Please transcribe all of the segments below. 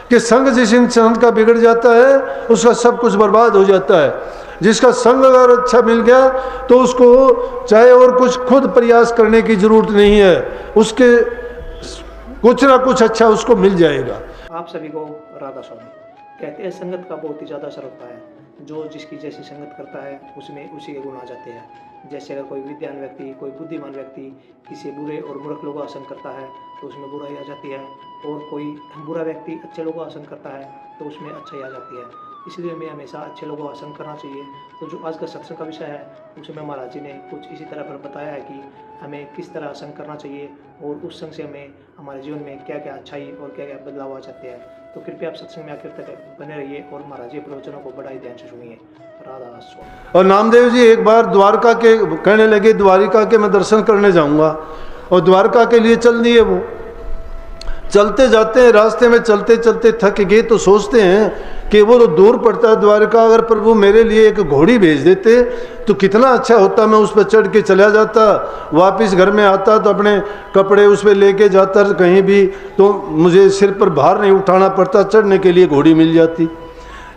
कि संग जिस इंसान का बिगड़ जाता है उसका सब कुछ बर्बाद हो जाता है। जिसका संग अगर अच्छा मिल गया तो उसको चाहे और कुछ खुद प्रयास करने की जरूरत नहीं है, उसके कुछ ना कुछ अच्छा उसको मिल जाएगा। आप सभी को राधा स्वामी। कहते हैं संगत का बहुत ही ज़्यादा असर होता है, जो जिसकी जैसी संगत करता है उसमें उसी के गुण आ जाते हैं। जैसे अगर कोई विद्वान व्यक्ति, कोई बुद्धिमान व्यक्ति किसी बुरे और मूर्ख लोगों का आसन करता है तो उसमें बुराई आ जाती है, और कोई बुरा व्यक्ति अच्छे लोगों का आसन करता है तो उसमें अच्छाई आ जाती है। इसलिए हमें हमेशा अच्छे लोगों का आसन करना चाहिए। तो जो आज का सत्संग का विषय है उसमें महाराज जी ने कुछ इसी तरह पर बताया है कि हमें किस तरह आसन करना चाहिए और उस संग से हमें हमारे जीवन में क्या क्या अच्छाई और क्या क्या बदलाव आ जाते हैं। तो कृपया आप सत्संग में आखिर तक बने रहिए और महाराज जी प्रवचनों को बड़ा ही ध्यान से सुनिए। राधा स्वामी। और नामदेव जी एक बार द्वारका के कहने लगे, द्वारिका के मैं दर्शन करने जाऊंगा, और द्वारका के लिए चल दिए। वो चलते जाते हैं, रास्ते में चलते चलते थक गए तो सोचते हैं कि वो तो दूर पड़ता है द्वारका, अगर प्रभु मेरे लिए एक घोड़ी भेज देते तो कितना अच्छा होता, मैं उस पर चढ़ के चला जाता, वापस घर में आता तो अपने कपड़े उस पर लेके जाता कहीं भी, तो मुझे सिर पर भार नहीं उठाना पड़ता, चढ़ने के लिए घोड़ी मिल जाती।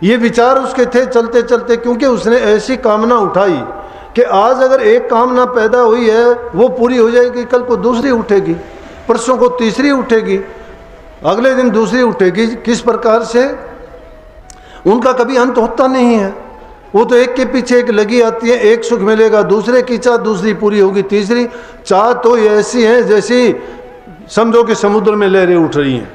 ये विचार उसके थे चलते चलते, क्योंकि उसने ऐसी कामना उठाई कि आज अगर एक कामना पैदा हुई है वो पूरी हो जाएगी, कल को दूसरी उठेगी, परसों को तीसरी उठेगी, अगले दिन दूसरी उठेगी। किस प्रकार से उनका कभी अंत होता नहीं है। वो तो एक के पीछे एक लगी आती है, एक सुख मिलेगा, दूसरे की चाह, दूसरी पूरी होगी, तीसरी चाह तो ऐसी है जैसी समझो कि समुद्र में लहरें उठ रही हैं,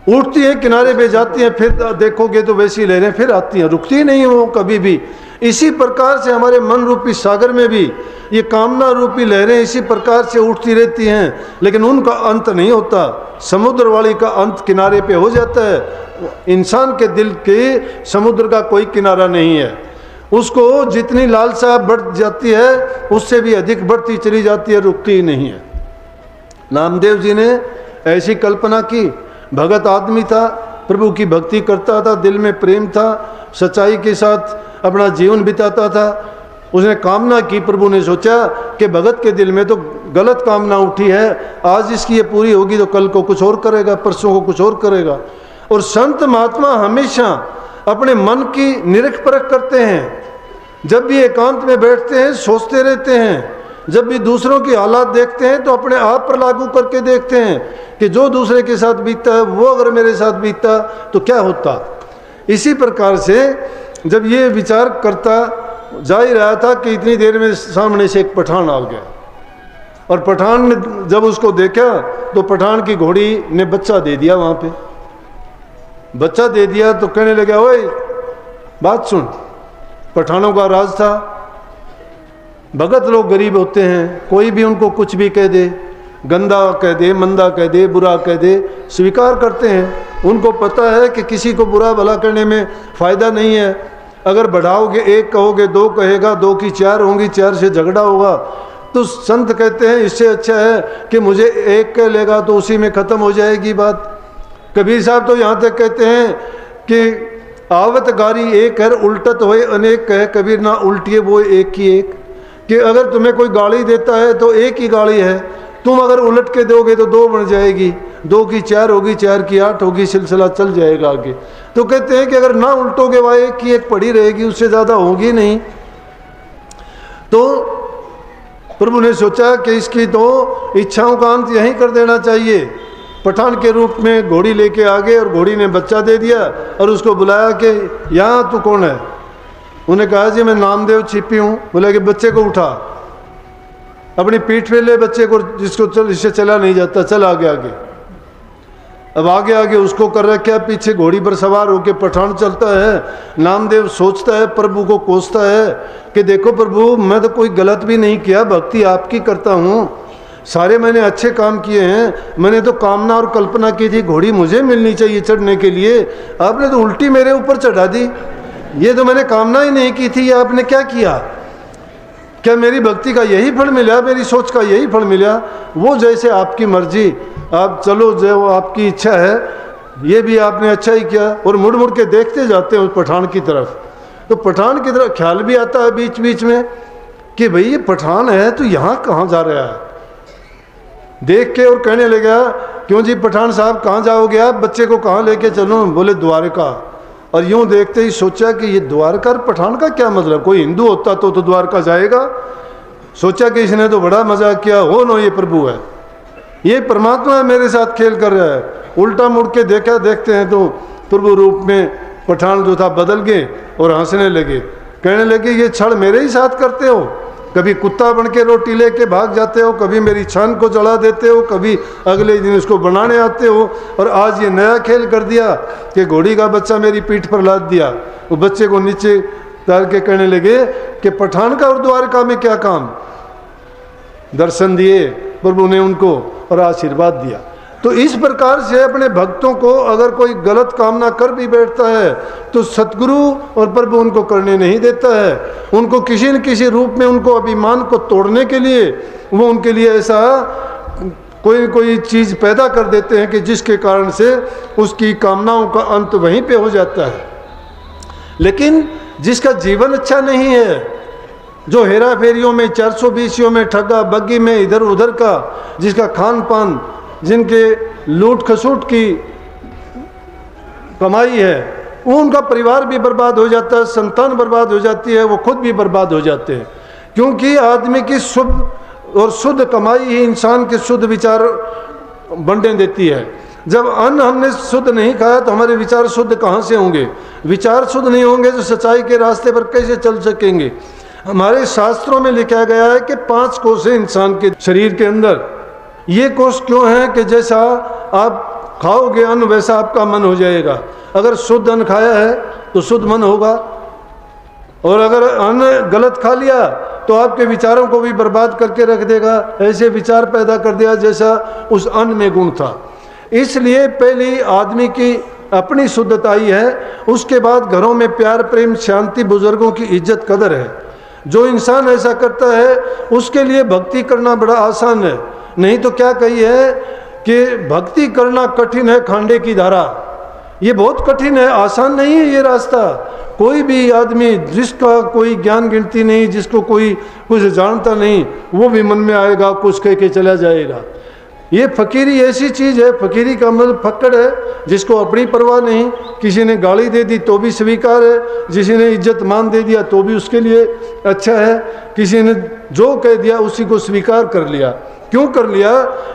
उठती हैं किनारे पे जाती हैं, फिर देखोगे तो वैसी लहरें फिर आती हैं, रुकती नहीं वो कभी भी। इसी प्रकार से हमारे मन रूपी सागर में भी ये कामना रूपी लहरें इसी प्रकार से उठती रहती हैं, लेकिन उनका अंत नहीं होता। समुद्र वाली का अंत किनारे पे हो जाता है। इंसान के दिल के समुद्र का कोई किनारा नहीं है। उसको जितनी लालसा बढ़ जाती है उससे भी अधिक बढ़ती चली जाती है, रुकती ही नहीं है। नामदेव जी ने ऐसी कल्पना की, भगत आदमी था, प्रभु की भक्ति करता था, दिल में प्रेम था, सच्चाई के साथ अपना जीवन बिताता था। उसने कामना की, प्रभु ने सोचा कि भगत के दिल में तो गलत कामना उठी है, आज इसकी ये पूरी होगी तो कल को कुछ और करेगा, परसों को कुछ और करेगा। और संत महात्मा हमेशा अपने मन की निरख परख करते हैं। जब भी एकांत में बैठते हैं सोचते रहते हैं, जब भी दूसरों की हालात देखते हैं तो अपने आप पर लागू करके देखते हैं कि जो दूसरे के साथ बीतता है वो अगर मेरे साथ बीतता तो क्या होता। इसी प्रकार से जब ये विचार करता जा ही रहा था कि इतनी देर में सामने से एक पठान आ गया, और पठान ने जब उसको देखा तो पठान की घोड़ी ने बच्चा दे दिया। वहाँ पे बच्चा दे दिया तो कहने लगा, ओए बात सुन। पठानों का राज था, भगत लोग गरीब होते हैं, कोई भी उनको कुछ भी कह दे, गंदा कह दे, मंदा कह दे, बुरा कह दे, स्वीकार करते हैं। उनको पता है कि किसी को बुरा भला करने में फ़ायदा नहीं है। अगर बढ़ाओगे, एक कहोगे दो कहेगा, दो की चार होंगी, चार से झगड़ा होगा। तो संत कहते हैं इससे अच्छा है कि मुझे एक कह लेगा तो उसी में ख़त्म हो जाएगी बात। कबीर साहब तो यहाँ तक कहते हैं कि आवत गारी एक है, उल्टत होए अनेक कहे कबीर, ना उल्टिए वो एक ही एक। कि अगर तुम्हें कोई गाली देता है तो एक ही गाली है, तुम अगर उलट के दोगे तो दो बन जाएगी, दो की चार होगी, चार की आठ होगी, सिलसिला चल जाएगा आगे। तो कहते हैं कि अगर ना उल्टोगे वह एक की एक पड़ी रहेगी, उससे ज़्यादा होगी नहीं। तो प्रभु ने सोचा कि इसकी तो इच्छाओं का अंत यहीं कर देना चाहिए। पठान के रूप में घोड़ी लेके आ गए और घोड़ी ने बच्चा दे दिया और उसको बुलाया कि यहाँ तू कौन है। उन्हें कहा जी मैं नामदेव छिपी हूँ। बोला कि बच्चे को उठा, अपनी पीठ पे ले बच्चे को, जिसको इससे चला नहीं जाता, चल आगे आगे। अब आगे आगे उसको कर रखा, पीछे घोड़ी पर सवार होके पठान चलता है। नामदेव सोचता है, प्रभु को कोसता है कि देखो प्रभु, मैं तो कोई गलत भी नहीं किया, भक्ति आपकी करता हूँ, सारे मैंने अच्छे काम किए हैं। मैंने तो कामना और कल्पना की थी घोड़ी मुझे मिलनी चाहिए चढ़ने के लिए, आपने तो उल्टी मेरे ऊपर चढ़ा दी। ये तो मैंने कामना ही नहीं की थी, ये आपने क्या किया? क्या मेरी भक्ति का यही फल मिला, मेरी सोच का यही फल मिला? वो जैसे आपकी मर्जी, आप चलो, जो आपकी इच्छा है, ये भी आपने अच्छा ही किया। और मुड़ मुड़ के देखते जाते हैं उस पठान की तरफ। तो पठान की तरफ ख्याल भी आता है बीच बीच में कि भाई ये पठान है तो यहाँ कहाँ जा रहा है। देख के और कहने लगा क्यों जी पठान साहब कहाँ जाओगे आप, बच्चे को कहाँ लेके चलूँ? बोले द्वारका। और यूं देखते ही सोचा कि ये द्वारका और पठान का क्या मतलब, कोई हिंदू होता तो द्वारका जाएगा। सोचा कि इसने तो बड़ा मजाक किया, हो नो ये प्रभु है, ये परमात्मा मेरे साथ खेल कर रहा है। उल्टा मुड़ के देखते हैं तो प्रभु रूप में पठान जो था बदल गए और हंसने लगे, कहने लगे ये छड़ मेरे ही साथ करते हो, कभी कुत्ता बन के रोटी लेके भाग जाते हो, कभी मेरी छान को जला देते हो, कभी अगले दिन उसको बनाने आते हो, और आज ये नया खेल कर दिया कि घोड़ी का बच्चा मेरी पीठ पर लाद दिया। वो बच्चे को नीचे उतार के कहने लगे कि पठान का और द्वारका में क्या काम। दर्शन दिए प्रभु ने उनको और आशीर्वाद दिया। तो इस प्रकार से अपने भक्तों को अगर कोई गलत कामना कर भी बैठता है तो सतगुरु और प्रभु उनको करने नहीं देता है। उनको किसी न किसी रूप में उनको अभिमान को तोड़ने के लिए वो उनके लिए ऐसा कोई चीज़ पैदा कर देते हैं कि जिसके कारण से उसकी कामनाओं का अंत वहीं पे हो जाता है। लेकिन जिसका जीवन अच्छा नहीं है, जो हेरा फेरियों में 420 में ठगा बग्गी में इधर उधर का, जिसका खान पान, जिनके लूट खसूट की कमाई है, वो उनका परिवार भी बर्बाद हो जाता है, संतान बर्बाद हो जाती है, वो खुद भी बर्बाद हो जाते हैं। क्योंकि आदमी की शुभ और शुद्ध कमाई ही इंसान के शुद्ध विचार बनने देती है। जब अन्न हमने शुद्ध नहीं खाया तो हमारे विचार शुद्ध कहाँ से होंगे? विचार शुद्ध नहीं होंगे तो सच्चाई के रास्ते पर कैसे चल सकेंगे? हमारे शास्त्रों में लिखा गया है कि 5 कोष है इंसान के शरीर के अंदर। ये कोष क्यों है कि जैसा आप खाओगे अन्न वैसा आपका मन हो जाएगा। अगर शुद्ध अन्न खाया है तो शुद्ध मन होगा, और अगर अन्न गलत खा लिया तो आपके विचारों को भी बर्बाद करके रख देगा, ऐसे विचार पैदा कर दिया जैसा उस अन्न में गुण था। इसलिए पहली आदमी की अपनी शुद्धताई है, उसके बाद घरों में प्यार प्रेम शांति, बुजुर्गों की इज्जत कदर है। जो इंसान ऐसा करता है उसके लिए भक्ति करना बड़ा आसान है। नहीं तो क्या कही है कि भक्ति करना कठिन है खांडे की धारा। ये बहुत कठिन है, आसान नहीं है ये रास्ता। कोई भी आदमी जिसका कोई ज्ञान गिनती नहीं, जिसको कोई कुछ जानता नहीं, वो भी मन में आएगा, कुछ कह के चला जाएगा। ये फकीरी ऐसी चीज़ है, फकीरी का मतलब फक्कड़ है, जिसको अपनी परवाह नहीं। किसी ने गाली दे दी तो भी स्वीकार है, किसी ने इज्जत मान दे दिया तो भी उसके लिए अच्छा है, किसी ने जो कह दिया उसी को स्वीकार कर लिया। क्यों कर लिया?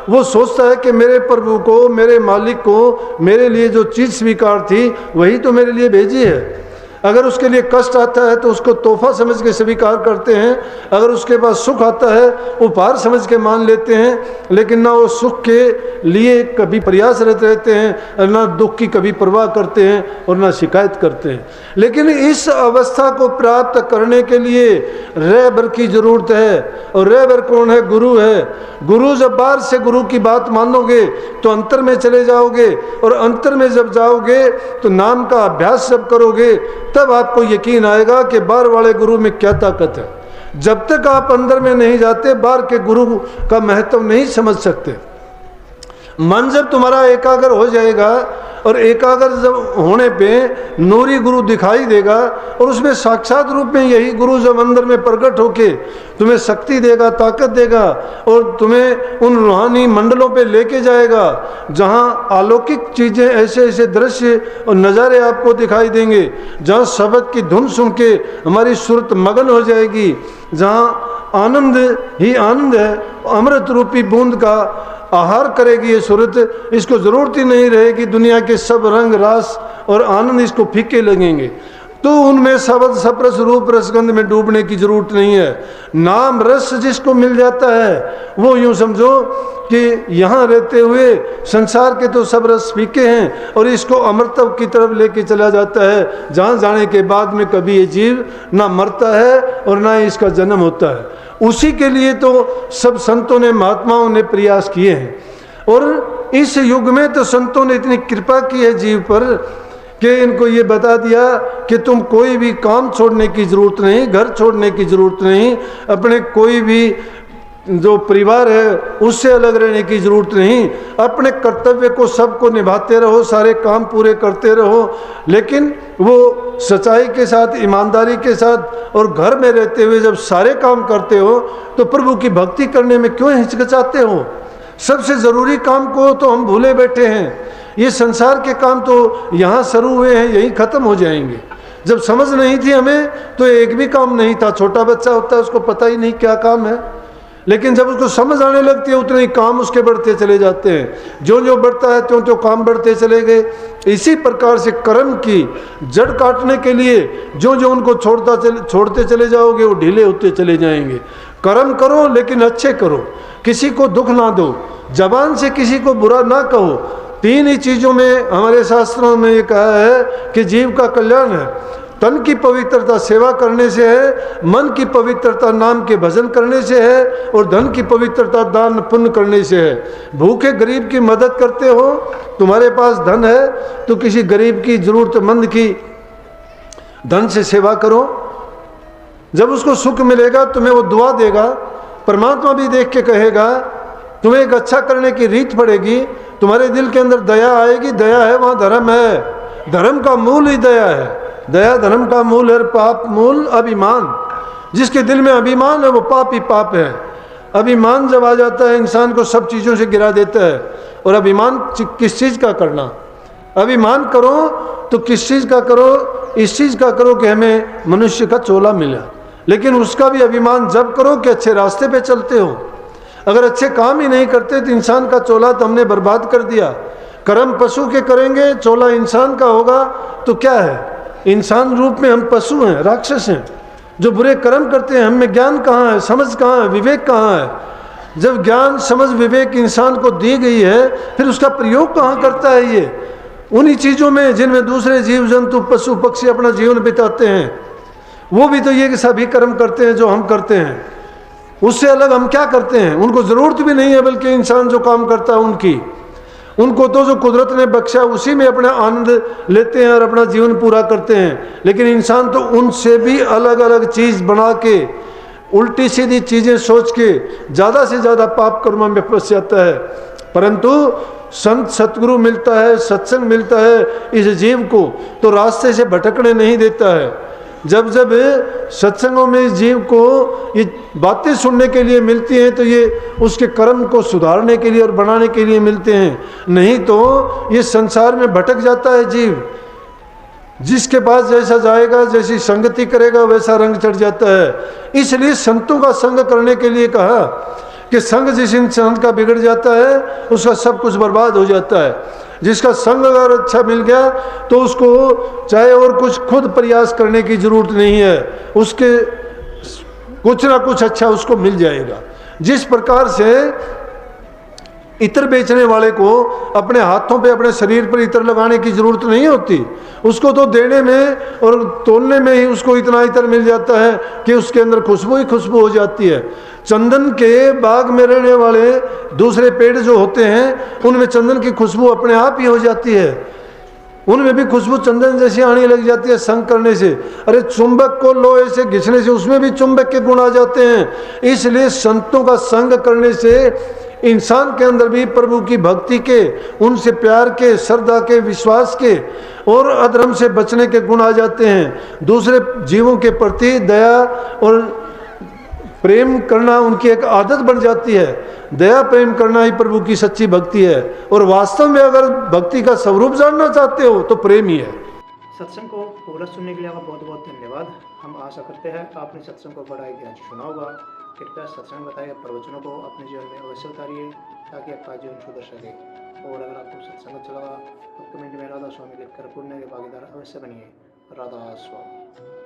वो सोचता है कि मेरे प्रभु को, मेरे मालिक को, मेरे लिए जो चीज़ स्वीकार थी वही तो मेरे लिए भेजी है। अगर उसके लिए कष्ट आता है तो उसको तोहफा समझ के स्वीकार करते हैं, अगर उसके पास सुख आता है उपहार समझ के मान लेते हैं, लेकिन ना वो सुख के लिए कभी प्रयासरत रहते हैं और ना दुख की कभी परवाह करते हैं और ना शिकायत करते हैं। लेकिन इस अवस्था को प्राप्त करने के लिए रहबर की जरूरत है, और रहबर कौन है? गुरु है। गुरु जब बाहर से गुरु की बात मानोगे तो अंतर में चले जाओगे, और अंतर में जब जाओगे तो नाम का अभ्यास जब करोगे तब आपको यकीन आएगा कि बाहर वाले गुरु में क्या ताकत है। जब तक आप अंदर में नहीं जाते बाहर के गुरु का महत्व नहीं समझ सकते। मन जब तुम्हारा एकाग्र हो जाएगा, और एकाग्र जब होने पे नूरी गुरु दिखाई देगा, और उसमें साक्षात रूप में यही गुरु जब अंदर में प्रकट होके तुम्हें शक्ति देगा, ताकत देगा, और तुम्हें उन रूहानी मंडलों पे लेके जाएगा जहाँ अलौकिक चीज़ें, ऐसे ऐसे दृश्य और नज़ारे आपको दिखाई देंगे, जहाँ शब्द की धुन सुन के हमारी सुरत मगन हो जाएगी, जहाँ आनंद ही आनंद है, अमृत रूपी बूंद का आहार करेगी ये सूरत। इसको ज़रूरत ही नहीं रहेगी दुनिया के सब रंग रास और आनंद इसको फीके लगेंगे। तो उनमें शब्द सप्रस रूप रसगंध में डूबने की जरूरत नहीं है। नाम रस जिसको मिल जाता है वो यूँ समझो कि यहाँ रहते हुए संसार के तो सब रस फीके हैं, और इसको अमृतत्व की तरफ लेके चला जाता है, जहाँ जाने के बाद में कभी ये जीव ना मरता है और ना इसका जन्म होता है। उसी के लिए तो सब संतों ने, महात्माओं ने प्रयास किए हैं। और इस युग में तो संतों ने इतनी कृपा की है जीव पर कि इनको ये बता दिया कि तुम कोई भी काम छोड़ने की ज़रूरत नहीं, घर छोड़ने की ज़रूरत नहीं, अपने कोई भी जो परिवार है उससे अलग रहने की ज़रूरत नहीं। अपने कर्तव्य को सबको निभाते रहो, सारे काम पूरे करते रहो, लेकिन वो सच्चाई के साथ, ईमानदारी के साथ, और घर में रहते हुए जब सारे काम करते हो तो प्रभु की भक्ति करने में क्यों हिचकिचाते हो? सबसे ज़रूरी काम को तो हम भूले बैठे हैं। ये संसार के काम तो यहाँ शुरू हुए हैं, यहीं ख़त्म हो जाएंगे। जब समझ नहीं थी हमें तो एक भी काम नहीं था। छोटा बच्चा होता है, उसको पता ही नहीं क्या काम है, लेकिन जब उसको समझ आने लगती है उतने ही काम उसके बढ़ते चले जाते हैं। जो जो बढ़ता है त्यों त्यों काम बढ़ते चले गए। इसी प्रकार से कर्म की जड़ काटने के लिए जो जो उनको छोड़ते चले जाओगे वो ढीले होते चले जाएंगे। कर्म करो लेकिन अच्छे करो, किसी को दुख ना दो, जबान से किसी को बुरा ना कहो। तीन ही चीज़ों में हमारे शास्त्रों में ये कहा है कि जीव का कल्याण है। तन की पवित्रता सेवा करने से है, मन की पवित्रता नाम के भजन करने से है, और धन की पवित्रता दान पुण्य करने से है। भूखे गरीब की मदद करते हो, तुम्हारे पास धन है तो किसी गरीब की जरूरतमंद की धन से सेवा करो। जब उसको सुख मिलेगा तुम्हें वो दुआ देगा। परमात्मा भी देख के कहेगा, तुम्हें एक अच्छा करने की रीत पड़ेगी, तुम्हारे दिल के अंदर दया आएगी। दया है वहाँ धर्म है, धर्म का मूल ही दया है। दया धर्म का मूल है, पाप मूल अभिमान। जिसके दिल में अभिमान है वो पाप ही पाप है। अभिमान जब आ जाता है इंसान को सब चीज़ों से गिरा देता है। और अभिमान किस चीज़ का करना? अभिमान करो तो किस चीज़ का करो? इस चीज़ का करो कि हमें मनुष्य का चोला मिला। लेकिन उसका भी अभिमान जब करो कि अच्छे रास्ते पे चलते हो। अगर अच्छे काम ही नहीं करते तो इंसान का चोला तो हमने बर्बाद कर दिया। कर्म पशु के करेंगे, चोला इंसान का होगा तो क्या है? इंसान रूप में हम पशु हैं, राक्षस हैं। जो बुरे कर्म करते हैं, हमें ज्ञान कहाँ है, समझ कहाँ है, विवेक कहाँ है? जब ज्ञान समझ विवेक इंसान को दी गई है फिर उसका प्रयोग कहाँ करता है? ये उन्हीं चीज़ों में जिनमें दूसरे जीव जंतु पशु पक्षी अपना जीवन बिताते हैं। वो भी तो ये सभी कर्म करते हैं जो हम करते हैं। उससे अलग हम क्या करते हैं? उनको ज़रूरत भी नहीं है, बल्कि इंसान जो काम करता है उनको तो जो कुदरत ने बख्शा उसी में अपना आनंद लेते हैं और अपना जीवन पूरा करते हैं। लेकिन इंसान तो उनसे भी अलग अलग चीज़ बना के, उल्टी सीधी चीज़ें सोच के ज़्यादा से ज़्यादा पाप कर्म में फंस जाता है। परंतु संत सतगुरु मिलता है, सत्संग मिलता है इस जीव को, तो रास्ते से भटकने नहीं देता है। जब जब सत्संगों में इस जीव को ये बातें सुनने के लिए मिलती हैं तो ये उसके कर्म को सुधारने के लिए और बनाने के लिए मिलते हैं। नहीं तो ये संसार में भटक जाता है जीव। जिसके पास जैसा जाएगा, जैसी संगति करेगा, वैसा रंग चढ़ जाता है। इसलिए संतों का संग करने के लिए कहा कि संग जिस इंसान का बिगड़ जाता है उसका सब कुछ बर्बाद हो जाता है। जिसका संग अगर अच्छा मिल गया तो उसको चाहे और कुछ खुद प्रयास करने की जरूरत नहीं है, उसके कुछ ना कुछ अच्छा उसको मिल जाएगा। जिस प्रकार से इत्र बेचने वाले को अपने हाथों पे, अपने शरीर पर इत्र लगाने की जरूरत नहीं होती, उसको तो देने में और तोलने में ही उसको इतना इत्र मिल जाता है कि उसके अंदर खुशबू ही खुशबू हो जाती है। चंदन के बाग में रहने वाले दूसरे पेड़ जो होते हैं उनमें चंदन की खुशबू अपने आप ही हो जाती है। उनमें भी खुशबू चंदन जैसी आने लग जाती है संग करने से। अरे चुंबक को लोहे से घिसने से उसमें भी चुंबक के गुण आ जाते हैं। इसलिए संतों का संग करने से इंसान के अंदर भी प्रभु की भक्ति के, उनसे प्यार के, श्रद्धा के, विश्वास के और अधर्म से बचने के गुण आ जाते हैं। दूसरे जीवों के प्रति दया और प्रेम करना उनकी एक आदत बन जाती है। दया प्रेम करना ही प्रभु की सच्ची भक्ति है। और वास्तव में अगर भक्ति का स्वरूप जानना चाहते हो तो प्रेम ही है। सत्संग को पूरा सुनने के लिए आपका बहुत बहुत धन्यवाद। हम आशा करते हैं आपने सत्संग को बड़ा ही ध्यान से सुना होगा। कृपया सत्संग बताए प्रवचनों को अपने जीवन में अवश्य उतारिए ताकि आपका जीवन सुधर सके। और अगर आपको सत्संग अच्छा लगा तो कमेंट में राधा स्वामी लिखकर पुण्य के भागीदार अवश्य बनिए। राधा स्वामी।